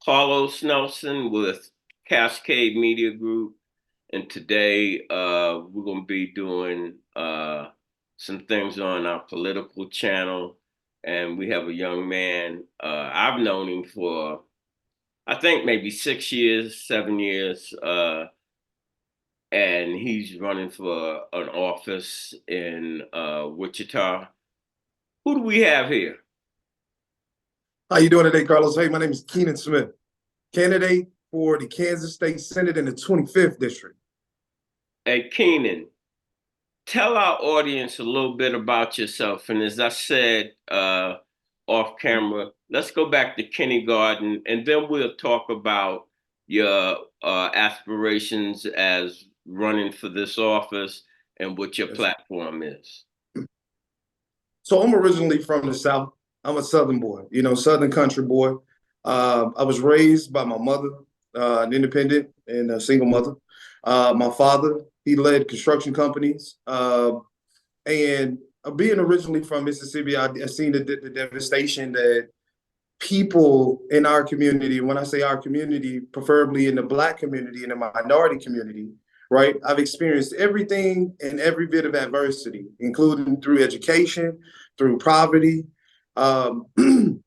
Carlos Nelson with Cascade Media Group, and today we're going to be doing some things on our political channel. And we have a young man. I've known him for, I think, maybe 6 years, 7 years, and he's running for an office in Wichita. Who do we have here? How you doing today, Carlos? Hey, my name is Keenen Smith, candidate for the Kansas State Senate in the 25th District. Hey, Keenan, tell our audience a little bit about yourself. And as I said off camera, let's go back to kindergarten, and then we'll talk about your aspirations as running for this office and what your platform is. So I'm originally from the South. I'm a Southern boy, Southern country boy. I was raised by my mother, an independent and a single mother. My father, he led construction companies. And being originally from Mississippi, I seen the devastation that people in our community, when I say our community, preferably in the Black community and the minority community, right? I've experienced everything and every bit of adversity, including through education, through poverty, and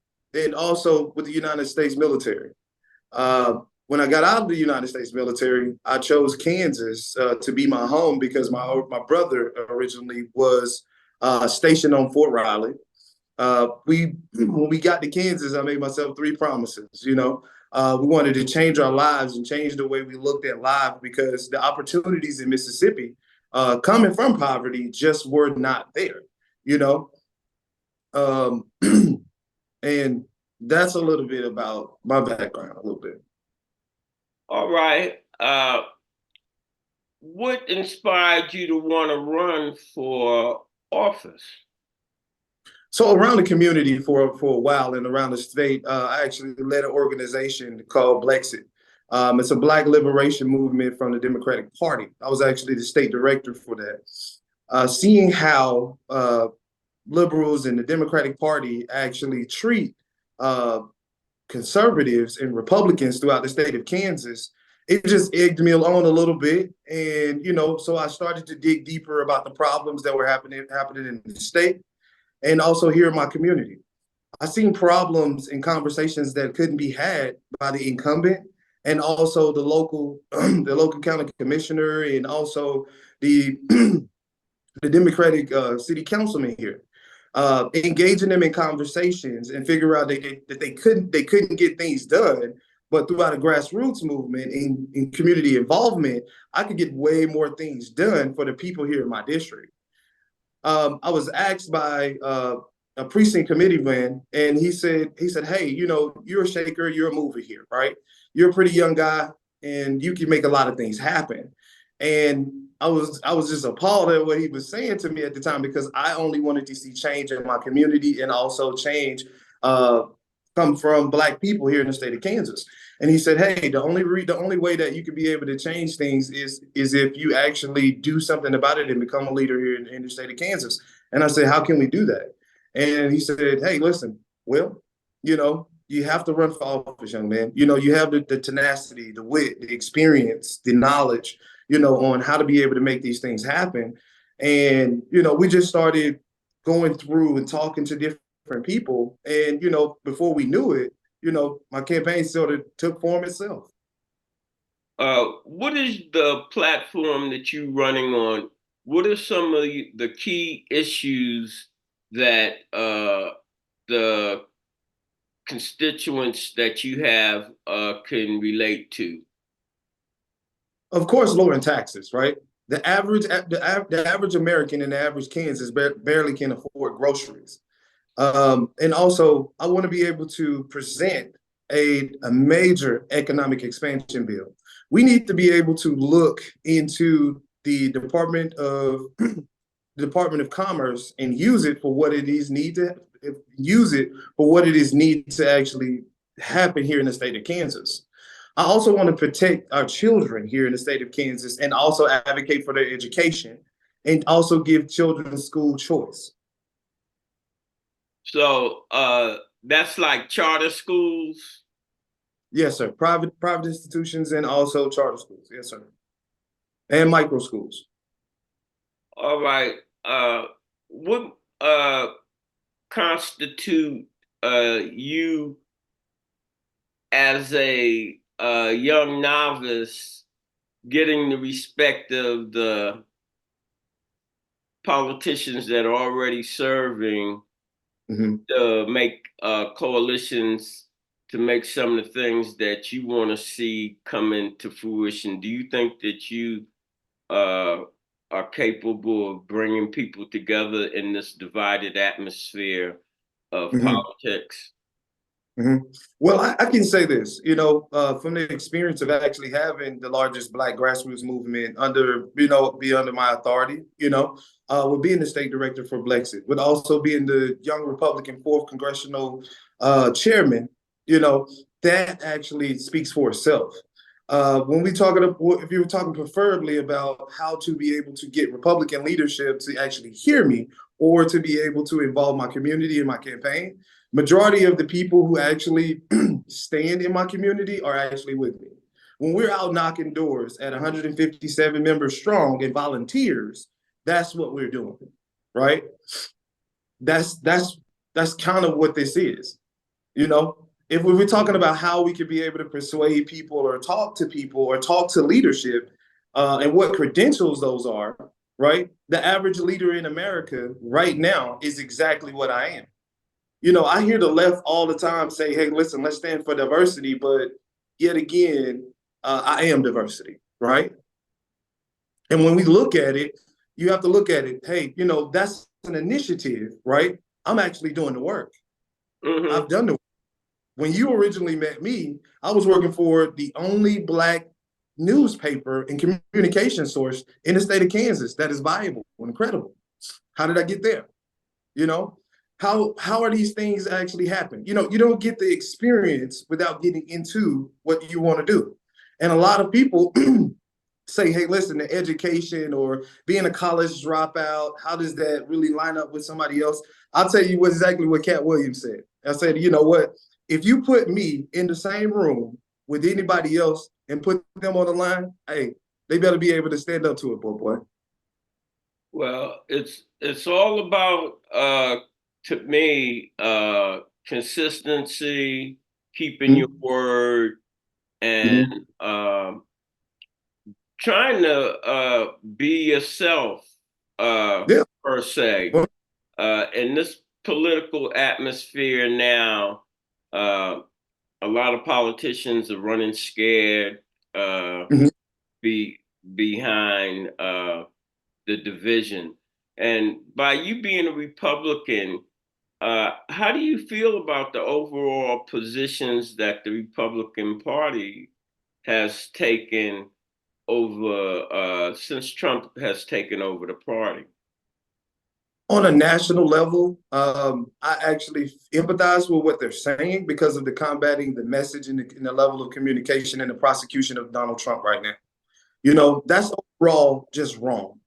also with the United States military. When I got out of the United States military, I chose Kansas to be my home because my brother originally was stationed on Fort Riley. When we got to Kansas, I made myself three promises. We wanted to change our lives and change the way we looked at life because the opportunities in Mississippi, coming from poverty, just were not there. And that's a little bit about my background, a little bit. All right. What inspired you to want to run for office? So around the community for a while and around the state, I actually led an organization called Blexit. It's a Black liberation movement from the Democratic Party. I was actually the state director for that. Seeing how liberals and the Democratic Party actually treat conservatives and Republicans throughout the state of Kansas, it just egged me on a little bit. And, so I started to dig deeper about the problems that were happening in the state and also here in my community. I seen problems and conversations that couldn't be had by the incumbent and also the local county commissioner and also the the Democratic city councilman here. Engaging them in conversations and figure out that they couldn't get things done, but throughout a grassroots movement and community involvement, I could get way more things done for the people here in my district. I was asked by a precinct committeeman, and he said, "Hey, you're a shaker, you're a mover here, right? You're a pretty young guy, and you can make a lot of things happen." And I was just appalled at what he was saying to me at the time because I only wanted to see change in my community and also change come from Black people here in the state of Kansas. And he said, "Hey, the only way that you could be able to change things is if you actually do something about it and become a leader here in the state of Kansas." And I said, "How can we do that?" And he said, "Hey, listen, Will, you have to run for office, young man. You have the tenacity, the wit, the experience, the knowledge, on how to be able to make these things happen." And, we just started going through and talking to different people. And, before we knew it, my campaign sort of took form itself. What is the platform that you're running on? What are some of the key issues that the constituents that you have can relate to? Of course, lowering taxes, right? The average American and the average Kansas barely can afford groceries. And also, I want to be able to present a major economic expansion bill. We need to be able to look into the Department of Commerce and use it for what it is need to actually happen here in the state of Kansas. I also want to protect our children here in the state of Kansas and also advocate for their education and also give children school choice. So that's like charter schools? Yes, sir. Private institutions and also charter schools. Yes, sir. And micro schools. All right. What constitute you as a young novice getting the respect of the politicians that are already serving Mm-hmm. to make coalitions to make some of the things that you want to see come into fruition? Do you think that you uh, are capable of bringing people together in this divided atmosphere of Mm-hmm. politics? Mm-hmm. Well, I can say this, from the experience of actually having the largest Black grassroots movement be under my authority, with being the state director for Blexit, with also being the young Republican fourth congressional chairman, that actually speaks for itself. When we talk, if you were talking preferably about how to be able to get Republican leadership to actually hear me or to be able to involve my community in my campaign, majority of the people who actually stand in my community are actually with me. When we're out knocking doors at 157 members strong and volunteers, that's what we're doing, right? That's kind of what this is, you know. If we were talking about how we could be able to persuade people or talk to people or talk to leadership, and what credentials those are, right? The average leader in America right now is exactly what I am. I hear the left all the time say, hey, listen, let's stand for diversity. But yet again, I am diversity, right? And when we look at it, you have to look at it, hey, that's an initiative, right? I'm actually doing the work. Mm-hmm. I've done the work. When you originally met me, I was working for the only Black newspaper and communication source in the state of Kansas that is viable and credible. How did I get there? You know, how are these things actually happen? You don't get the experience without getting into what you want to do. And a lot of people say, hey, listen, the education or being a college dropout, how does that really line up with somebody else? I'll tell you exactly what Cat Williams said. I said, you know what? If you put me in the same room with anybody else and put them on the line, hey, they better be able to stand up to it, boy. Well, it's all about to me consistency, keeping your Mm-hmm. word, and Mm-hmm. trying to be yourself Yeah. per se. Well, In this political atmosphere now, a lot of politicians are running scared mm-hmm. be behind the division. And by you being a Republican, how do you feel about the overall positions that the Republican Party has taken over since Trump has taken over the party? On a national level, I actually empathize with what they're saying because of the combating the message and the level of communication and the prosecution of Donald Trump right now. That's overall just wrong.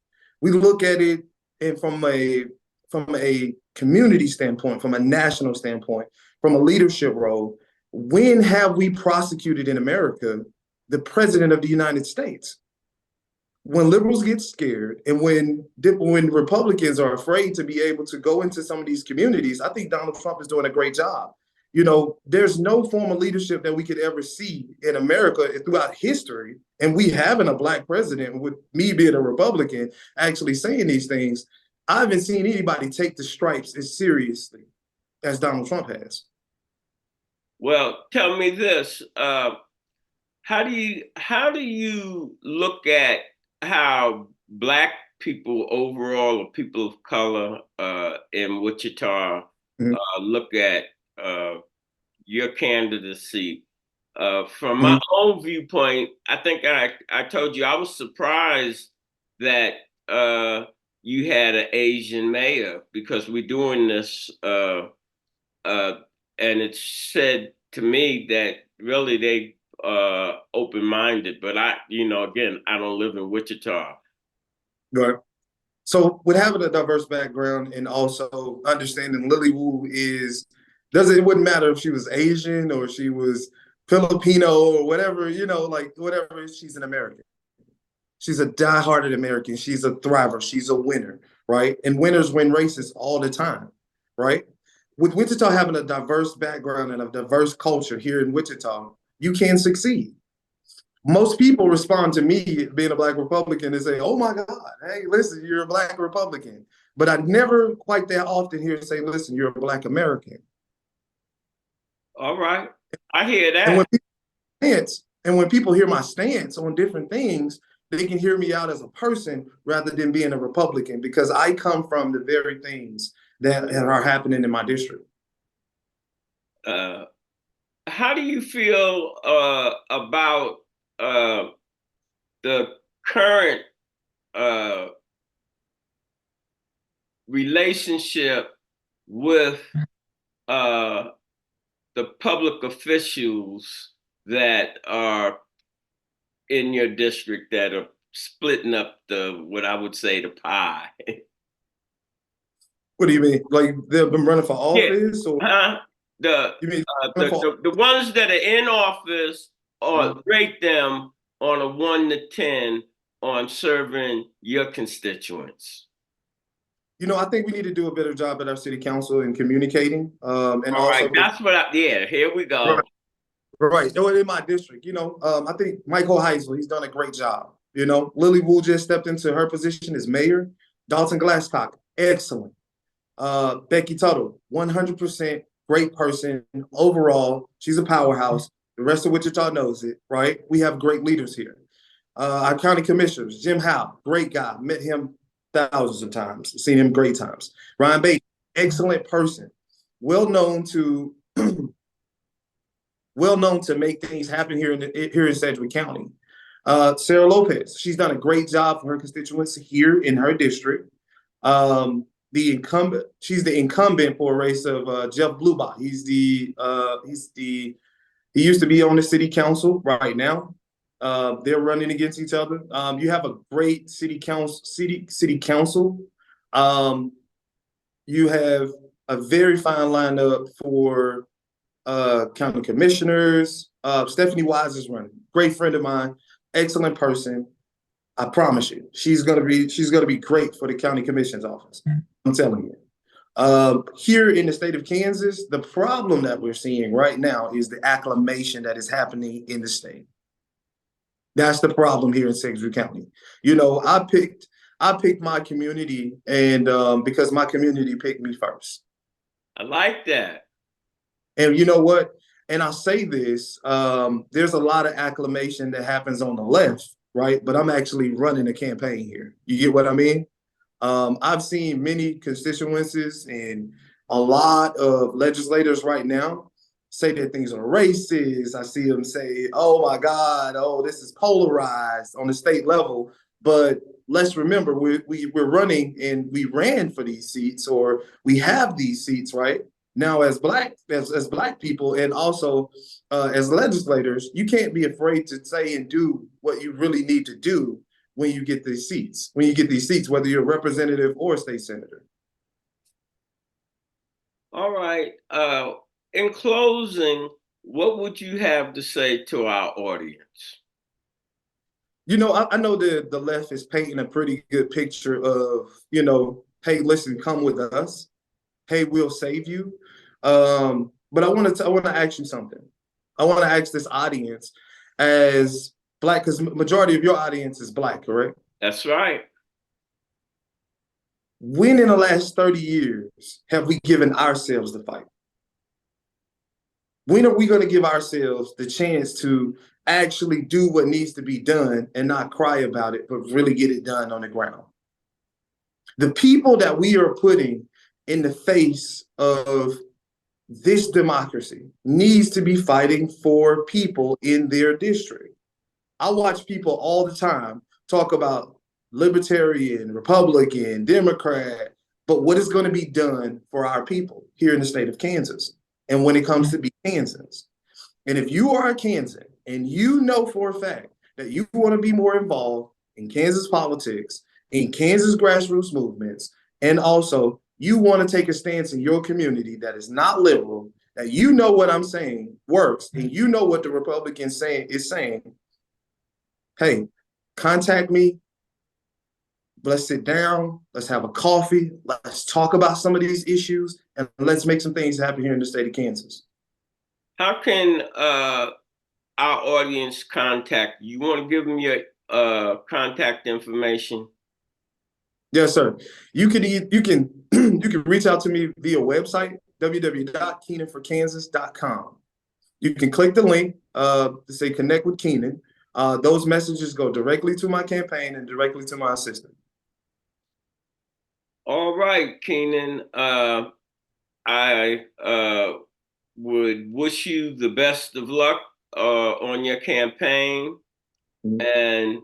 We look at it and from a community standpoint, from a national standpoint, from a leadership role. When have we prosecuted in America the president of the United States? When liberals get scared and when Republicans are afraid to be able to go into some of these communities, I think Donald Trump is doing a great job. There's no form of leadership that we could ever see in America throughout history, and we having a Black president, with me being a Republican, actually saying these things. I haven't seen anybody take the stripes as seriously as Donald Trump has. Well, tell me this: how do you look at how Black people overall, or people of color in Wichita, Mhm. look at uh, your candidacy? From my Mhm. own viewpoint, I think I told you I was surprised that you had an Asian mayor, because we're doing this, uh, and it said to me that really they open minded. But again, I don't live in Wichita. Right. So with having a diverse background and also understanding Lily Wu is doesn't it wouldn't matter if she was Asian or she was Filipino or whatever, like whatever, she's an American. She's a dieharded American. She's a thriver. She's a winner, right? And winners win races all the time, right? With Wichita having a diverse background and a diverse culture here in Wichita, you can succeed. Most people respond to me being a Black Republican and say, oh my God, hey, listen, you're a Black Republican. But I never quite that often hear say, listen, you're a Black American. All right. I hear And that. when people hear my stance on different things, they can hear me out as a person rather than being a Republican, because I come from the very things that are happening in my district. How do you feel about the current relationship with the public officials that are in your district that are splitting up what I would say the pie? What do you mean? Like they've been running for office, Yeah. or you mean The ones that are in office or rate them on a 1 to 10 on serving your constituents? I think we need to do a better job at our city council in communicating. And All also, right, that's yeah, here we go. right. In my district, I think Michael Heisel, he's done a great job. Lily Wu just stepped into her position as mayor. Dalton Glasscock, excellent. Becky Tuttle, 100% great person overall. She's a powerhouse. The rest of Wichita knows it, right? We have great leaders here. Our county commissioners, Jim Howe, great guy. Met him thousands of times, seen him great times. Ryan Bates, excellent person, well known to make things happen here in Sedgwick County. Sarah Lopez, she's done a great job for her constituents here in her district. She's the incumbent for a race of Jeff Blubach. He used to be on the city council right now. They're running against each other. You have a great city council. You have a very fine lineup for county commissioners. Stephanie Wise is running. Great friend of mine, excellent person. I promise you, she's gonna be great for the county commission's office. I'm telling you. Here in the state of Kansas, the problem that we're seeing right now is the acclamation that is happening in the state. That's the problem here in Sedgwick County. I picked my community, and because my community picked me first. I like that. And you know what? And I say this, there's a lot of acclamation that happens on the left, right? But I'm actually running a campaign here. You get what I mean? I've seen many constituencies and a lot of legislators right now say that things are racist. I see them say, oh my God, oh, this is polarized on the state level. But let's remember, we're running and we ran for these seats, or we have these seats right now as black people, and also as legislators. You can't be afraid to say and do what you really need to do when you get these seats, whether you're a representative or a state senator. All right. In closing, what would you have to say to our audience? I know the left is painting a pretty good picture of, hey, listen, come with us. Hey, we'll save you. But I want to ask you something. I want to ask this audience, as Black, because majority of your audience is Black, correct? That's right. When in the last 30 years have we given ourselves the fight? When are we going to give ourselves the chance to actually do what needs to be done and not cry about it, but really get it done on the ground? The people that we are putting in the face of this democracy needs to be fighting for people in their district. I watch people all the time talk about libertarian, Republican, Democrat, but what is going to be done for our people here in the state of Kansas? And when it comes to be Kansans, and if you are a Kansan and you know for a fact that you want to be more involved in Kansas politics, in Kansas grassroots movements, and also you want to take a stance in your community that is not liberal, Now you know what I'm saying works, and you know what the Republican is saying. Hey, contact me. Let's sit down. Let's have a coffee. Let's talk about some of these issues, and let's make some things happen here in the state of Kansas. How can our audience contact you? Want to give them your contact information? Yes, sir. You can you can reach out to me via website www.keenenforkansas.com. You can click the link to say connect with Keenen. Those messages go directly to my campaign and directly to my assistant. All right, Keenen. I would wish you the best of luck on your campaign. Mm-hmm. And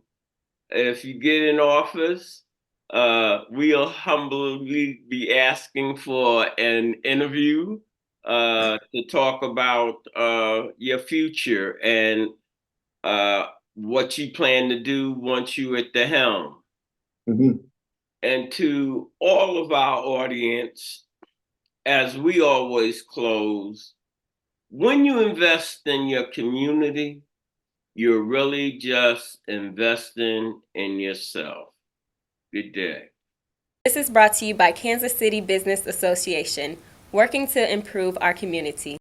if you get in office, we'll humbly be asking for an interview to talk about your future and what you plan to do once you're at the helm. Mm-hmm. And to all of our audience, as we always close, when you invest in your community, you're really just investing in yourself. Good day. This is brought to you by Kansas City Business Association, working to improve our community.